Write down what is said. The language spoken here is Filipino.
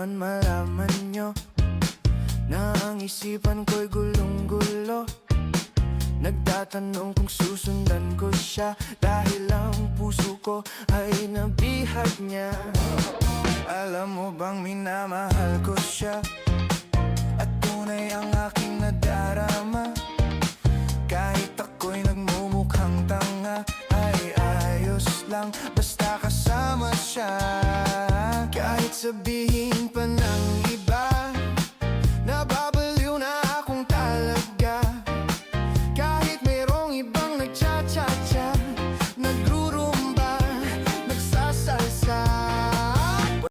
naman malaman nyo na ang isipan ko'y gulong-gulo. Nagtatanong kung susundan ko siya, dahil ang puso ko ay nabihag niya. Alam mo bang minamahal ko siya, at tunay ang aking nadarama. Kahit ako'y nagmumukhang tanga, ay ayos lang basta kasama siya. Kahit sabihin